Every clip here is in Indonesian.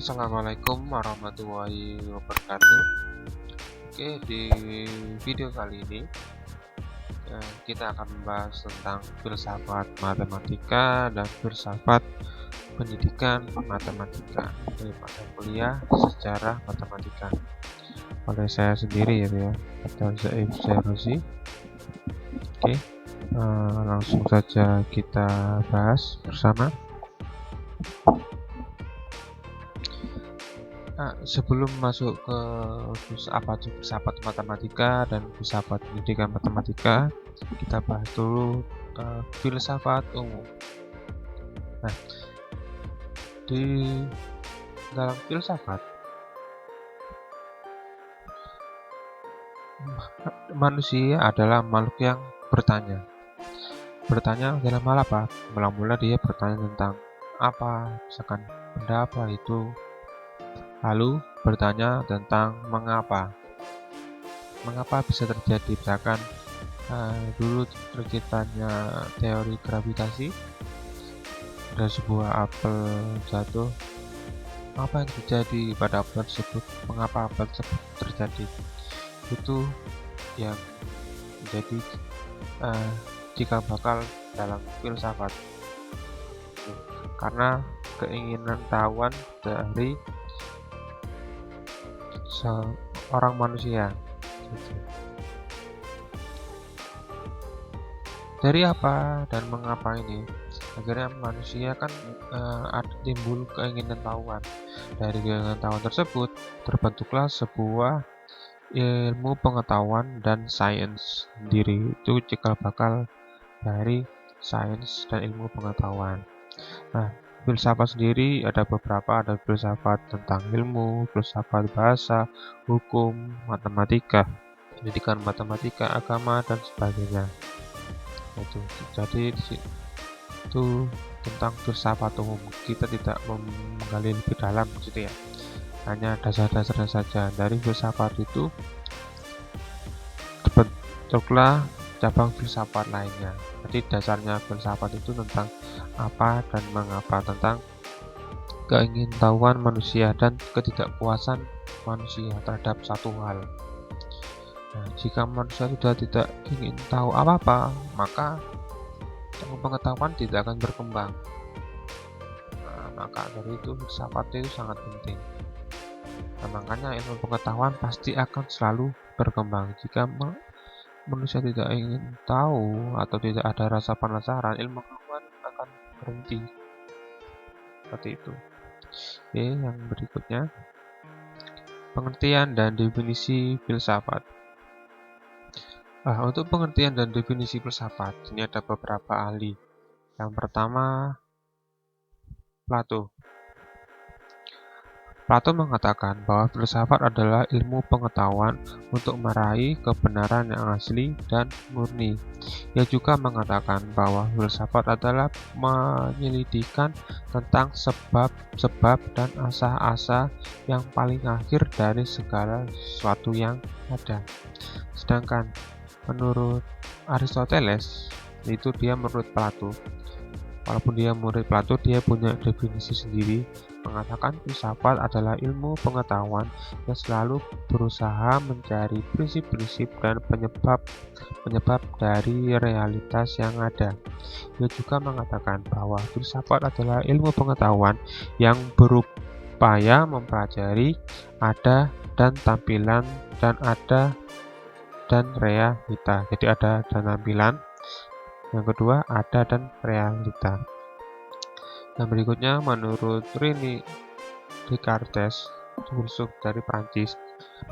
Assalamualaikum warahmatullahi wabarakatuh. Oke, di video kali ini kita akan membahas tentang filsafat matematika dan filsafat pendidikan matematika dari mata kuliah sejarah matematika oleh saya sendiri ya, Dr. Zaif Syahrozi. Oke, langsung saja kita bahas bersama. Sebelum masuk ke filsafat matematika dan filsafat pendidikan matematika, kita bahas dulu filsafat umum. Nah, di dalam filsafat, manusia adalah makhluk yang bertanya. Bertanya dalam hal apa? Mula-mula dia bertanya tentang apa, misalkan benda apa itu. Lalu bertanya tentang mengapa bisa terjadi, misalkan dulu terciptanya teori gravitasi, ada sebuah apel jatuh, apa yang terjadi pada apel tersebut, mengapa apel tersebut terjadi, itu yang menjadi jika bakal dalam filsafat, karena keinginan tahuan dari seorang manusia. Dari apa dan mengapa ini, akhirnya manusia kan timbul keinginan tahuan. Dari keinginan tahuan tersebut terbentuklah sebuah ilmu pengetahuan dan sains sendiri. Itu cikal bakal dari sains dan ilmu pengetahuan. Nah, filsafat sendiri ada beberapa, ada filsafat tentang ilmu, filsafat bahasa, hukum, matematika, pendidikan matematika, agama, dan sebagainya. Jadi itu tentang filsafat umum. Kita tidak menggali lebih dalam gitu ya. Hanya dasar-dasarnya saja. Dari filsafat itu terbentuklah cabang filsafat lainnya. Jadi dasarnya filsafat itu tentang apa dan mengapa, tentang keingintahuan manusia dan ketidakpuasan manusia terhadap satu hal. Nah, jika manusia sudah tidak ingin tahu apa-apa, maka ilmu pengetahuan tidak akan berkembang. Maka dari itu filsafat itu sangat penting. Nah, makanya ilmu pengetahuan pasti akan selalu berkembang. Jika manusia tidak ingin tahu atau tidak ada rasa penasaran, ilmu pengetahuan akan berhenti. Seperti itu. Oke, yang berikutnya, pengertian dan definisi filsafat. Untuk pengertian dan definisi filsafat, ini ada beberapa ahli. Yang pertama, Plato. Plato mengatakan bahwa filsafat adalah ilmu pengetahuan untuk meraih kebenaran yang asli dan murni. Ia juga mengatakan bahwa filsafat adalah menyelidikkan tentang sebab-sebab dan asa-asa yang paling akhir dari segala sesuatu yang ada. Sedangkan menurut Aristoteles, itu dia menurut Plato, walaupun dia murid Plato, dia punya definisi sendiri, mengatakan filsafat adalah ilmu pengetahuan yang selalu berusaha mencari prinsip-prinsip dan penyebab dari realitas yang ada. Dia juga mengatakan bahwa filsafat adalah ilmu pengetahuan yang berupaya mempelajari ada dan tampilan dan ada dan realita. Jadi ada dan tampilan. Yang kedua, ada dan realita. Yang berikutnya, menurut René Descartes, filsuf dari Prancis,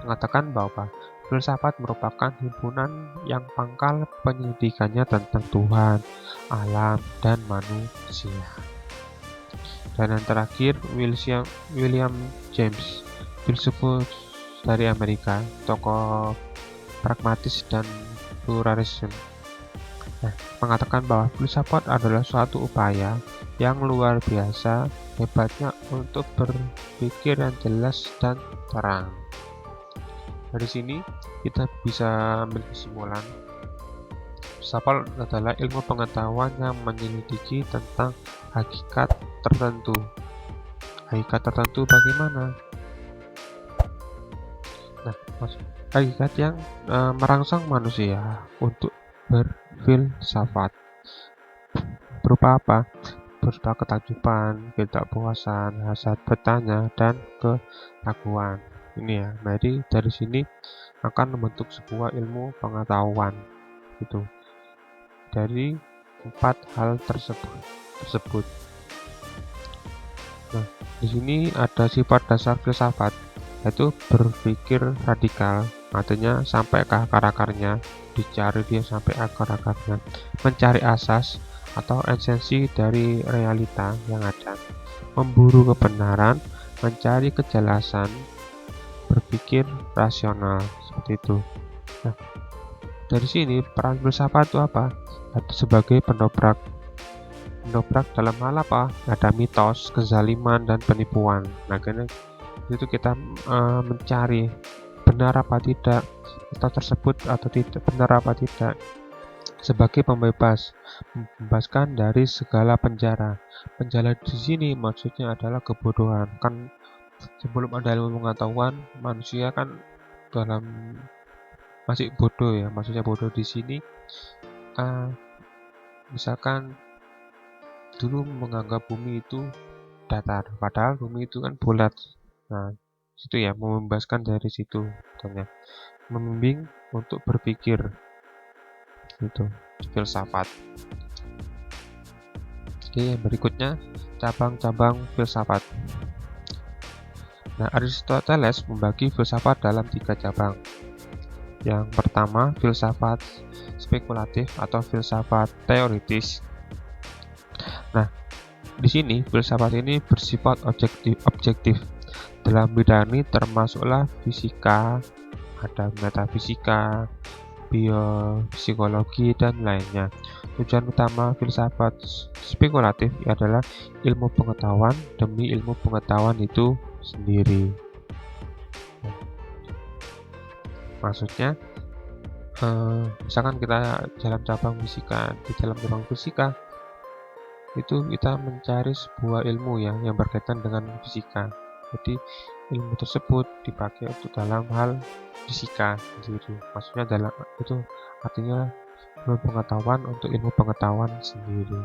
mengatakan bahwa filsafat merupakan himpunan yang pangkal penyelidikannya tentang Tuhan, alam, dan manusia. Dan yang terakhir, William James, filsuf dari Amerika, tokoh pragmatis dan pluralisme, mengatakan bahwa filsafat adalah suatu upaya yang luar biasa hebatnya untuk berpikir yang jelas dan terang. Dari sini kita bisa ambil kesimpulan, filsafat adalah ilmu pengetahuan yang menyelidiki tentang hakikat tertentu. hakikat tertentu bagaimana? Nah, hakikat yang merangsang manusia untuk berfilsafat berupa apa? Berupa ketakjuban, ketidakpuasan, hasrat bertanya, dan keraguan. Ini ya. Jadi dari sini akan membentuk sebuah ilmu pengetahuan gitu. Dari 4 hal tersebut. Nah, di sini ada sifat dasar filsafat, yaitu berpikir radikal, artinya sampai ke akar-akarnya, dicari dia sampai akar-akarnya, mencari asas atau esensi dari realita yang ada, memburu kebenaran, mencari kejelasan, berpikir rasional, seperti itu. Nah, dari sini peran filsafat itu apa? Sebagai pendobrak dalam hal apa? Ada mitos, kezaliman, dan penipuan. Nah, karena itu kita mencari benar apa tidak mitos tersebut atau tidak benar apa tidak, sebagai pembebas, membebaskan dari segala penjara. Penjara di sini maksudnya adalah kebodohan. Kan sebelum ada ilmu pengetahuan, manusia kan dalam masih bodoh ya. Maksudnya bodoh di sini misalkan dulu menganggap bumi itu datar, padahal bumi itu kan bulat. Nah, situ ya, membebaskan dari situ, contohnya membimbing untuk berpikir, itu filsafat. Oke, yang berikutnya cabang-cabang filsafat. Nah, Aristoteles membagi filsafat dalam 3 cabang. Yang pertama, filsafat spekulatif atau filsafat teoritis. Nah, di sini filsafat ini bersifat objektif. Dalam bidang ini termasuklah fisika, ada metafisika, biopsikologi, dan lainnya. Tujuan utama filsafat spekulatif adalah ilmu pengetahuan demi ilmu pengetahuan itu sendiri. Maksudnya, misalkan kita dalam cabang fisika, itu kita mencari sebuah ilmu ya yang berkaitan dengan fisika. Jadi ilmu tersebut dipakai untuk dalam hal fisika sendiri. Maksudnya itu artinya ilmu pengetahuan untuk ilmu pengetahuan sendiri.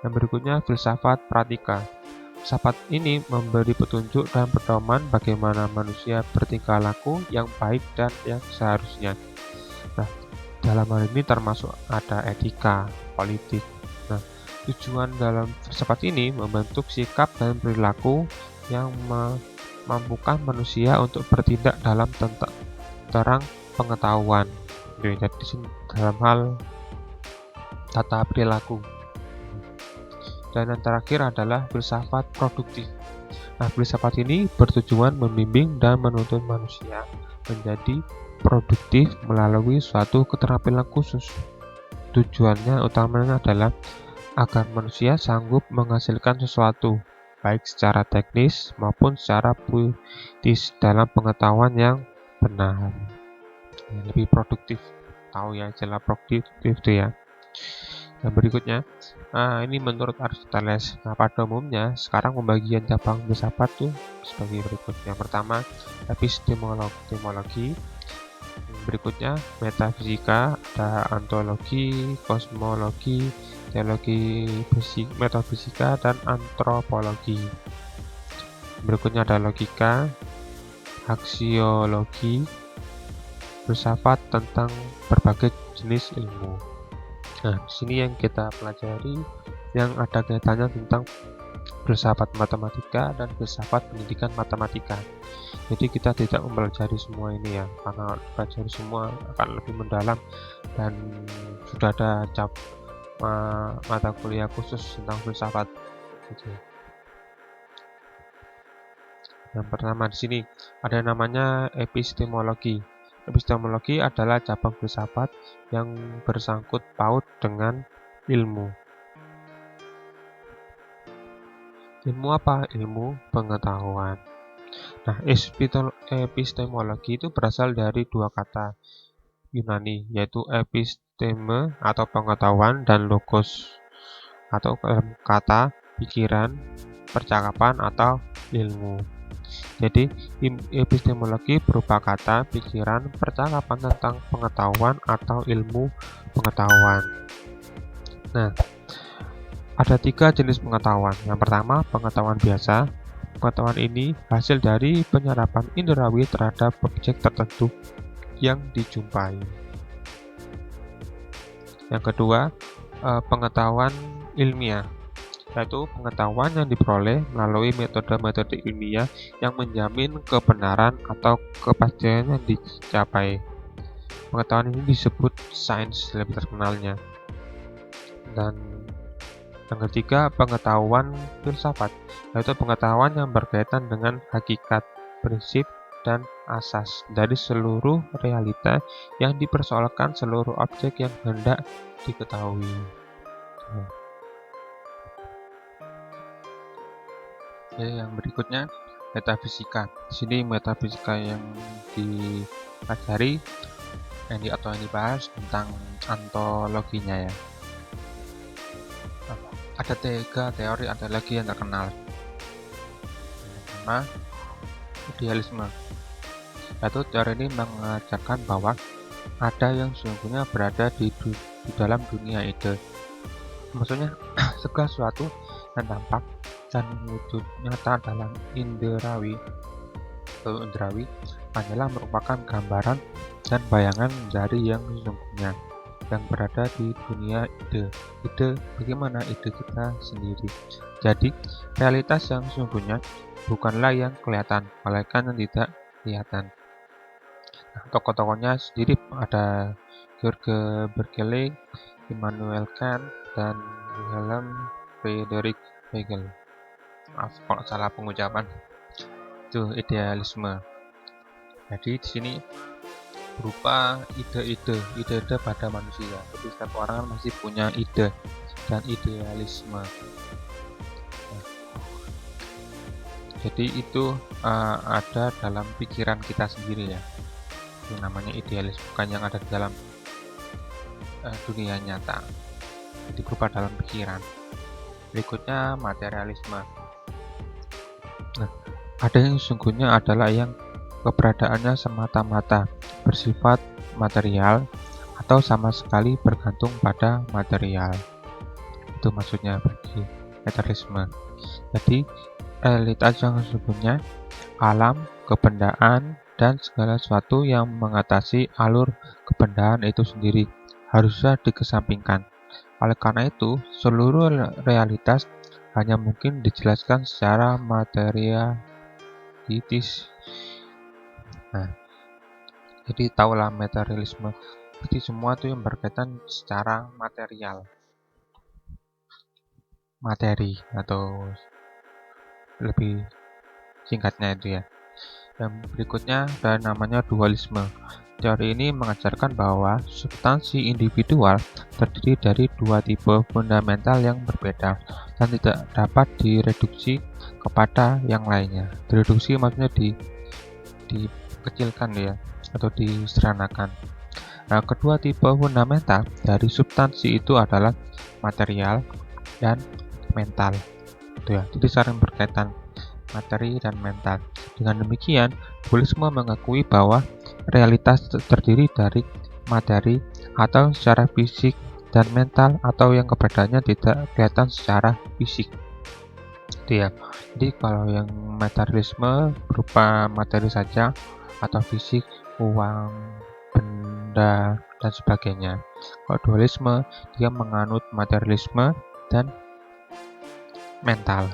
Yang berikutnya filsafat pratika. Filsafat ini memberi petunjuk dan pedoman bagaimana manusia bertingkah laku yang baik dan yang seharusnya. Nah, dalam hal ini termasuk ada etika, politik. Nah, tujuan dalam filsafat ini membentuk sikap dan perilaku yang memampukan manusia untuk bertindak dalam terang pengetahuan. Jadi dalam hal tata perilaku. Dan yang terakhir adalah filsafat produktif. Nah, filsafat ini bertujuan membimbing dan menuntun manusia menjadi produktif melalui suatu keterampilan khusus. Tujuannya utamanya adalah agar manusia sanggup menghasilkan sesuatu, baik secara teknis maupun secara puitis dalam pengetahuan yang benar. Lebih produktif, tahu ya istilah produktif itu ya. Yang berikutnya, ini menurut Aristoteles. Nah, pada umumnya sekarang pembagian cabang filsafat tuh sebagai berikut. Yang pertama, epistemologi. Berikutnya metafisika, ada ontologi, kosmologi, teologi, metafisika, dan antropologi. Berikutnya ada logika, aksiologi, filsafat tentang berbagai jenis ilmu. Nah, di sini yang kita pelajari yang ada kaitannya tentang filsafat matematika dan filsafat pendidikan matematika. Jadi kita tidak mempelajari semua ini ya, karena pelajari semua akan lebih mendalam dan sudah ada mata kuliah khusus tentang filsafat. Gitu. Yang pertama di sini ada namanya epistemologi. Epistemologi adalah cabang filsafat yang bersangkut paut dengan ilmu. Ilmu apa? Ilmu pengetahuan. Nah, epistemologi itu berasal dari 2 kata Yunani, yaitu episteme atau pengetahuan dan logos atau kata pikiran, percakapan atau ilmu. Jadi, epistemologi berupa kata, pikiran, percakapan tentang pengetahuan atau ilmu pengetahuan. Nah, ada 3 jenis pengetahuan. Yang pertama, pengetahuan biasa. Pengetahuan ini hasil dari penyerapan inderawi terhadap objek tertentu yang dijumpai. Yang kedua, pengetahuan ilmiah, yaitu pengetahuan yang diperoleh melalui metode-metode ilmiah yang menjamin kebenaran atau kepastian yang dicapai. Pengetahuan ini disebut sains lebih terkenalnya. Dan yang ketiga, pengetahuan filsafat, yaitu pengetahuan yang berkaitan dengan hakikat, prinsip, dan asas dari seluruh realita yang dipersoalkan seluruh objek yang hendak diketahui. Oke, yang berikutnya metafisika. Di sini metafisika yang dipelajari atau yang dibahas tentang ontologinya ya. Ada 3 teori ontologi yang terkenal. Yang pertama, idealisme. Yaitu teori ini mengajarkan bahwa ada yang sesungguhnya berada di dalam dunia ide. Maksudnya segala sesuatu yang tampak dan wujud nyata dalam indrawi hanyalah merupakan gambaran dan bayangan dari yang sesungguhnya yang berada di dunia ide. Ide bagaimana ide kita sendiri. Jadi, realitas yang sesungguhnya bukanlah yang kelihatan, melainkan yang tidak kelihatan. Nah, tokoh-tokohnya sendiri ada George Berkeley, Immanuel Kant, dan Wilhelm Friedrich Hegel. Maaf kalau salah pengucapan. Itu idealisme. Jadi di sini berupa ide-ide pada manusia. Jadi setiap orang masih punya ide dan idealisme. Nah, jadi itu ada dalam pikiran kita sendiri ya. Itu namanya idealisme, bukan yang ada di dalam dunia nyata. Jadi berupa dalam pikiran. Berikutnya materialisme. Nah, ada yang sesungguhnya adalah yang keberadaannya semata-mata bersifat material atau sama sekali bergantung pada material. Itu maksudnya bagi materialisme. Jadi realitas yang sesungguhnya alam, kebendaan, dan segala sesuatu yang mengatasi alur kebendaan itu sendiri harusnya dikesampingkan. Oleh karena itu, seluruh realitas hanya mungkin dijelaskan secara materialitis. Nah, jadi tahulah materialisme. Jadi semua itu yang berkaitan secara materi atau lebih singkatnya itu ya. Yang berikutnya ada namanya dualisme. Teori ini mengajarkan bahwa substansi individual terdiri dari 2 tipe fundamental yang berbeda dan tidak dapat direduksi kepada yang lainnya. Direduksi maksudnya dikecilkan ya, atau disederhanakan. Nah, kedua tipe fundamental dari substansi itu adalah material dan mental. Itu ya, jadi saling berkaitan materi dan mental. Dengan demikian, dualisme mengakui bahwa realitas terdiri dari materi atau secara fisik dan mental atau yang keberadaannya tidak kelihatan secara fisik. Itu ya. Jadi kalau yang materialisme berupa materi saja atau fisik, uang, benda, dan sebagainya. Kalau dualisme, dia menganut materialisme dan mental.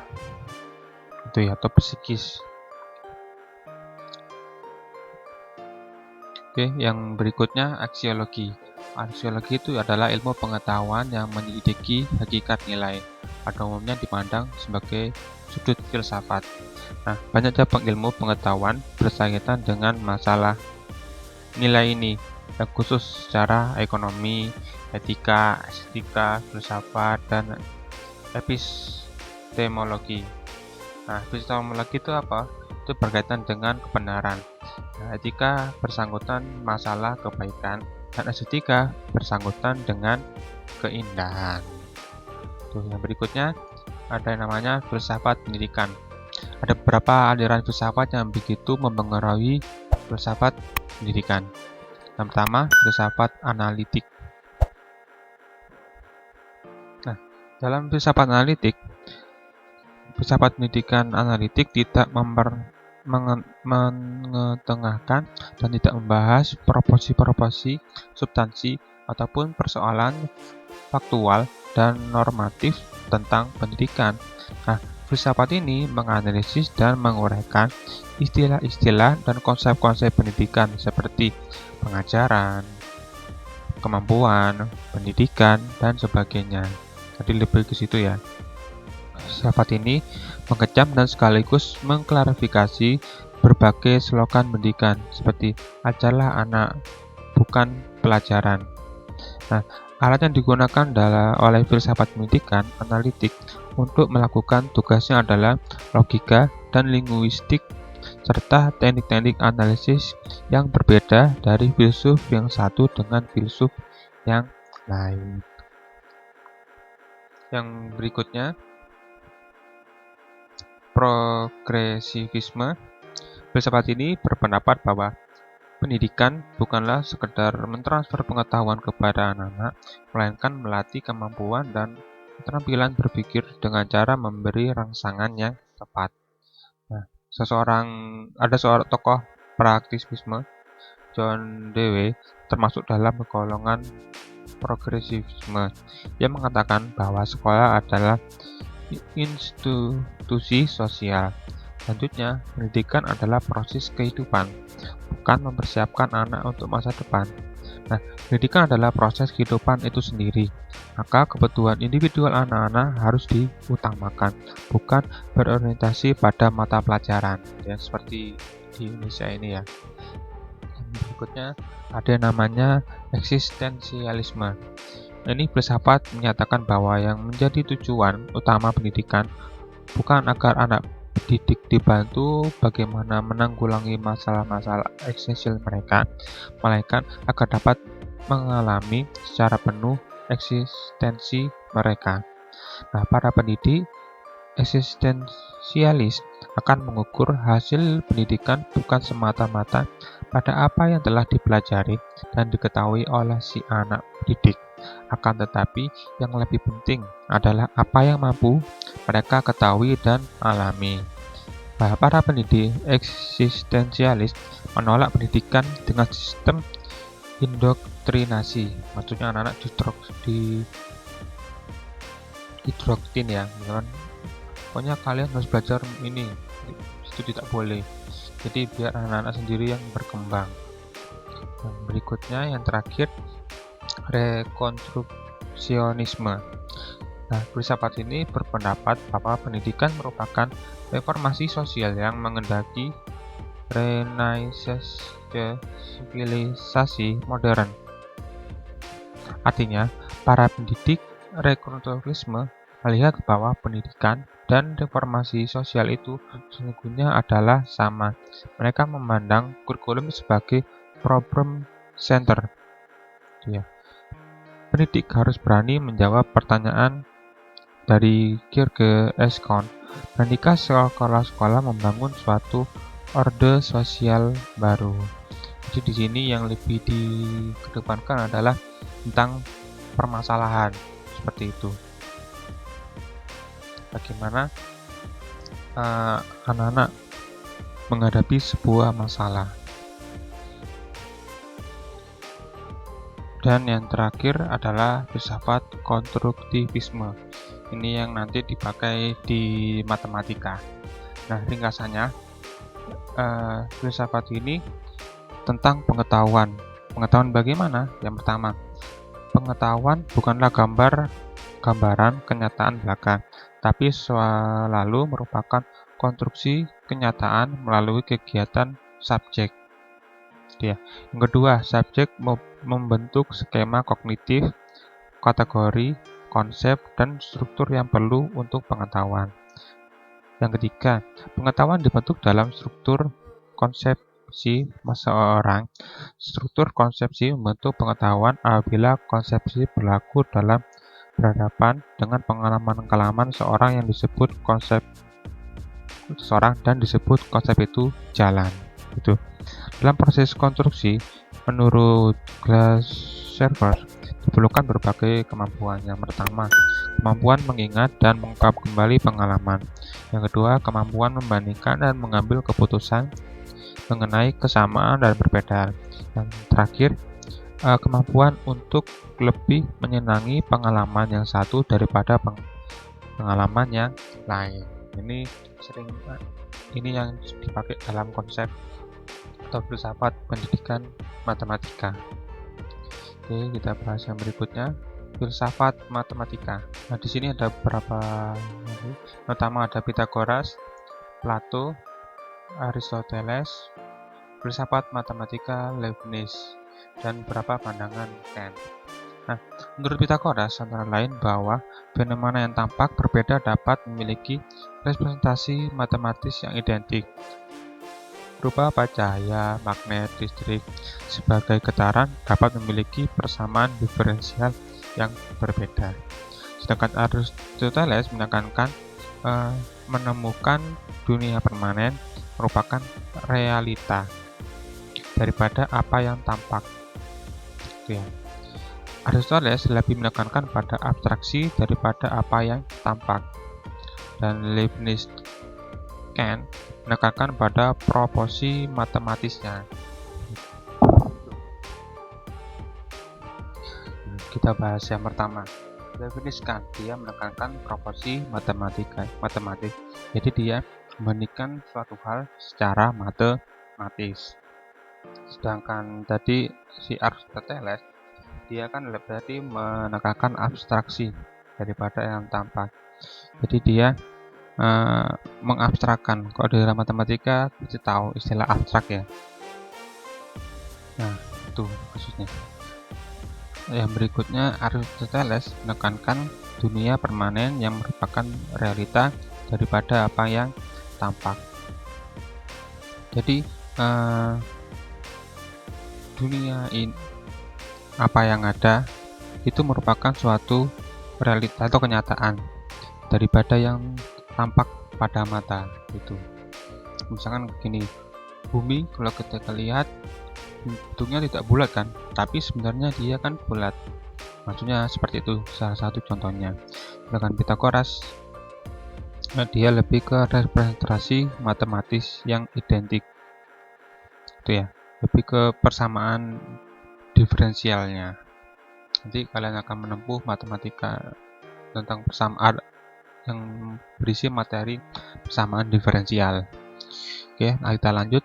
Itu ya, atau psikis. Oke, yang berikutnya aksiologi. Aksiologi itu adalah ilmu pengetahuan yang menyelidiki hakikat nilai. Pada umumnya dipandang sebagai sudut filsafat. Nah, banyak cabang ilmu pengetahuan berkaitan dengan masalah nilai ini, yang khusus secara ekonomi, etika, estetika, filsafat, dan epistemologi. Nah, epistemologi itu apa? Itu berkaitan dengan kebenaran. Nah, etika bersangkutan masalah kebaikan, dan estetika bersangkutan dengan keindahan. Tuh, yang berikutnya ada yang namanya filsafat pendidikan. Ada beberapa aliran filsafat yang begitu mempengaruhi filsafat pendidikan. Yang pertama, filsafat analitik. Nah, dalam filsafat pendidikan analitik tidak mengetengahkan dan tidak membahas proporsi-proporsi, substansi, ataupun persoalan faktual dan normatif tentang pendidikan. Nah, filsafat ini menganalisis dan menguraikan istilah-istilah dan konsep-konsep pendidikan seperti pengajaran, kemampuan, pendidikan, dan sebagainya. Jadi lebih ke situ ya. Filsafat ini mengecam dan sekaligus mengklarifikasi berbagai slogan pendidikan seperti ajarlah anak, bukan pelajaran. Nah, alat yang digunakan oleh filsafat pendidikan analitik untuk melakukan tugasnya adalah logika dan linguistik serta teknik-teknik analisis yang berbeda dari filsuf yang satu dengan filsuf yang lain. Yang berikutnya, progresivisme. Filsafat ini berpendapat bahwa pendidikan bukanlah sekedar mentransfer pengetahuan kepada anak-anak, melainkan melatih kemampuan dan keterampilan berpikir dengan cara memberi rangsangan yang tepat. Nah, ada seorang tokoh praktisisme, John Dewey, termasuk dalam golongan progresivisme, yang mengatakan bahwa sekolah adalah institusi sosial. Selanjutnya, pendidikan adalah proses kehidupan, bukan mempersiapkan anak untuk masa depan. Nah, pendidikan adalah proses kehidupan itu sendiri. Maka kebutuhan individual anak-anak harus diutamakan, bukan berorientasi pada mata pelajaran. Ya, seperti di Indonesia ini ya. Yang berikutnya ada yang namanya eksistensialisme. Ini filsafat menyatakan bahwa yang menjadi tujuan utama pendidikan bukan agar anak didik dibantu bagaimana menanggulangi masalah-masalah eksistensial mereka, melainkan agar dapat mengalami secara penuh eksistensi mereka. Nah, para pendidik eksistensialis akan mengukur hasil pendidikan bukan semata-mata pada apa yang telah dipelajari dan diketahui oleh si anak didik. Akan tetapi, yang lebih penting adalah apa yang mampu mereka ketahui dan alami. Para pendidik eksistensialis menolak pendidikan dengan sistem indoktrinasi. Maksudnya anak-anak didoktrin ya, misalkan pokoknya kalian harus belajar ini, itu tidak boleh. Jadi biar anak-anak sendiri yang berkembang. Yang berikutnya, yang terakhir, rekonstruksionisme. Nah, filsafat ini berpendapat bahwa pendidikan merupakan reformasi sosial yang mengendaki renaissance sivilisasi modern. Artinya, para pendidik rekonstruksionisme melihat bahwa pendidikan dan reformasi sosial itu sesungguhnya adalah sama. Mereka memandang kurikulum sebagai problem center. Ya. Pendidik harus berani menjawab pertanyaan dari Kierkegaard. Berantikah sekolah-sekolah membangun suatu orde sosial baru? Jadi di sini yang lebih dikedepankan adalah tentang permasalahan seperti itu. Bagaimana anak-anak menghadapi sebuah masalah. Dan yang terakhir adalah filsafat konstruktivisme. Ini yang nanti dipakai di matematika. Nah, ringkasannya, filsafat ini tentang pengetahuan. Pengetahuan bagaimana? Yang pertama, pengetahuan bukanlah gambaran kenyataan belaka, tapi selalu merupakan konstruksi kenyataan melalui kegiatan subjek. Ya. Yang kedua, subjek membentuk skema kognitif, kategori, konsep, dan struktur yang perlu untuk pengetahuan. Yang ketiga, pengetahuan dibentuk dalam struktur konsepsi seseorang. Struktur konsepsi membentuk pengetahuan apabila konsepsi berlaku dalam berhadapan dengan pengalaman-pengalaman seorang yang disebut konsep seseorang dan disebut konsep itu jalan. Itu. Dalam proses konstruksi, menurut Glasserver, diperlukan berbagai kemampuan. Yang pertama, kemampuan mengingat dan mengungkap kembali pengalaman. Yang kedua, kemampuan membandingkan dan mengambil keputusan mengenai kesamaan dan perbedaan. Yang terakhir, kemampuan untuk lebih menyenangi pengalaman yang satu daripada pengalaman yang lain. Ini sering yang dipakai dalam konsep atau filsafat pendidikan matematika. Oke, kita bahas yang berikutnya, filsafat matematika. Nah, di sini ada beberapa. Pertama ada Pythagoras, Plato, Aristoteles, filsafat matematika Leibniz, dan beberapa pandangan Kant. Nah, menurut Pythagoras antara lain bahwa fenomena yang tampak berbeda dapat memiliki representasi matematis yang identik, berupa apa cahaya, magnet, listrik sebagai getaran dapat memiliki persamaan diferensial yang berbeda. Sedangkan Aristoteles menekankan menemukan dunia permanen merupakan realita daripada apa yang tampak. Itu ya. Aristoteles lebih menekankan pada abstraksi daripada apa yang tampak, dan Leibniz Kant menekankan pada proporsi matematisnya. Kita bahas yang pertama. Leibniz Kant, dia menekankan proporsi matematis. Jadi dia membandingkan suatu hal secara matematis. Sedangkan tadi si Aristoteles, dia kan lebih menekankan abstraksi daripada yang tampak. Jadi dia mengabstrakkan. Kalau di dalam matematika kita tahu istilah abstrak ya. Nah, itu khususnya. Yang berikutnya, Aristoteles menekankan dunia permanen yang merupakan realita daripada apa yang tampak. Jadi dunia ini, apa yang ada itu merupakan suatu realita atau kenyataan daripada yang tampak pada mata. Itu misalkan gini, bumi kalau kita lihat bentuknya tidak bulat kan, tapi sebenarnya dia kan bulat, maksudnya seperti itu, salah satu contohnya. Dengan Pythagoras, dia lebih ke representasi matematis yang identik, itu ya, lebih ke persamaan diferensialnya. Nanti kalian akan menempuh matematika tentang persamaan yang berisi materi persamaan diferensial. Oke, nah kita lanjut.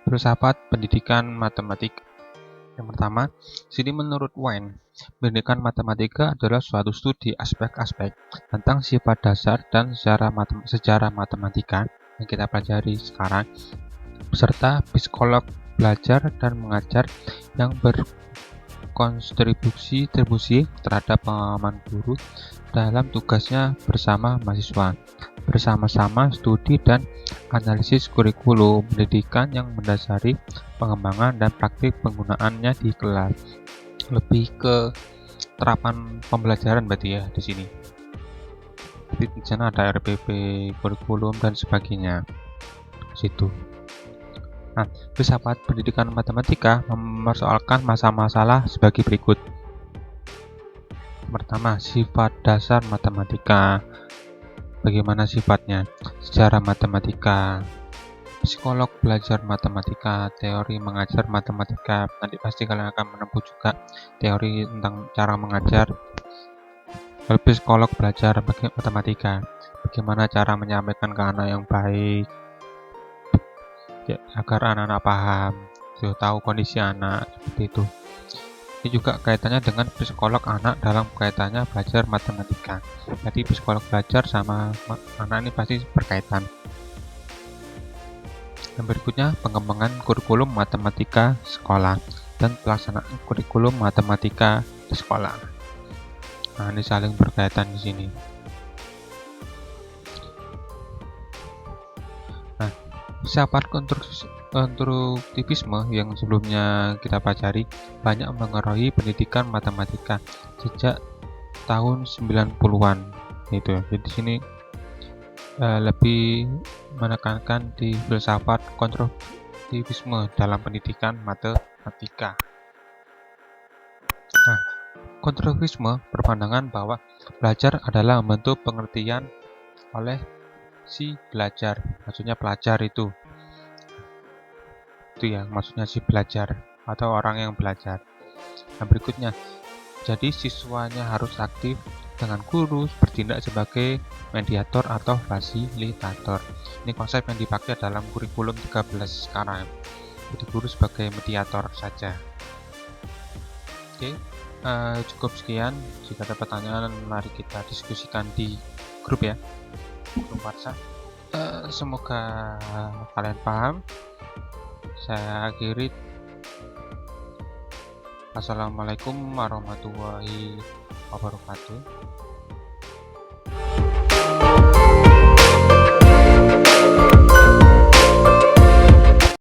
Filsafat pendidikan matematika. Yang pertama, sini menurut Wayne, pendidikan matematika adalah suatu studi aspek-aspek tentang sifat dasar dan sejarah matematika yang kita pelajari sekarang, beserta psikolog belajar dan mengajar yang berkontribusi terhadap pengalaman guru dalam tugasnya bersama mahasiswa, bersama-sama studi dan analisis kurikulum pendidikan yang mendasari pengembangan dan praktik penggunaannya di kelas. Lebih ke terapan pembelajaran berarti ya di sini. Jadi di sana ada RPP, kurikulum dan sebagainya. Situ. Nah, filsafat pendidikan matematika mempersoalkan masalah-masalah sebagai berikut. Pertama, sifat dasar matematika. Bagaimana sifatnya? Sejarah matematika. Psikolog belajar matematika, teori mengajar matematika. Nanti pasti kalian akan menempuh juga teori tentang cara mengajar. Psikolog belajar matematika. Bagaimana cara menyampaikan ke anak yang baik, ya, agar anak-anak paham, tahu kondisi anak, seperti itu. Ini juga kaitannya dengan psikolog anak dalam kaitannya belajar matematika. Jadi psikolog belajar sama anak ini pasti berkaitan. Yang berikutnya, pengembangan kurikulum matematika sekolah dan pelaksanaan kurikulum matematika di sekolah. Nah, ini saling berkaitan di sini. Nah, filsafat konstruktivisme yang sebelumnya kita pelajari banyak mengaruhi pendidikan matematika sejak tahun 90-an. Gitu. Jadi di sini lebih menekankan di filsafat konstruktivisme dalam pendidikan matematika. Nah, konstruktivisme berpandangan bahwa belajar adalah membentuk pengertian oleh si belajar, maksudnya pelajar itu ya, maksudnya si belajar atau orang yang belajar. Nah, berikutnya, jadi siswanya harus aktif dengan guru bertindak sebagai mediator atau fasilitator. Ini konsep yang dipakai dalam kurikulum 13 sekarang. Jadi guru sebagai mediator saja. Oke, cukup sekian. Jika ada pertanyaan, mari kita diskusikan di grup ya, grup WhatsApp. Semoga kalian paham. Saya akhiri. Assalamualaikum warahmatullahi wabarakatuh.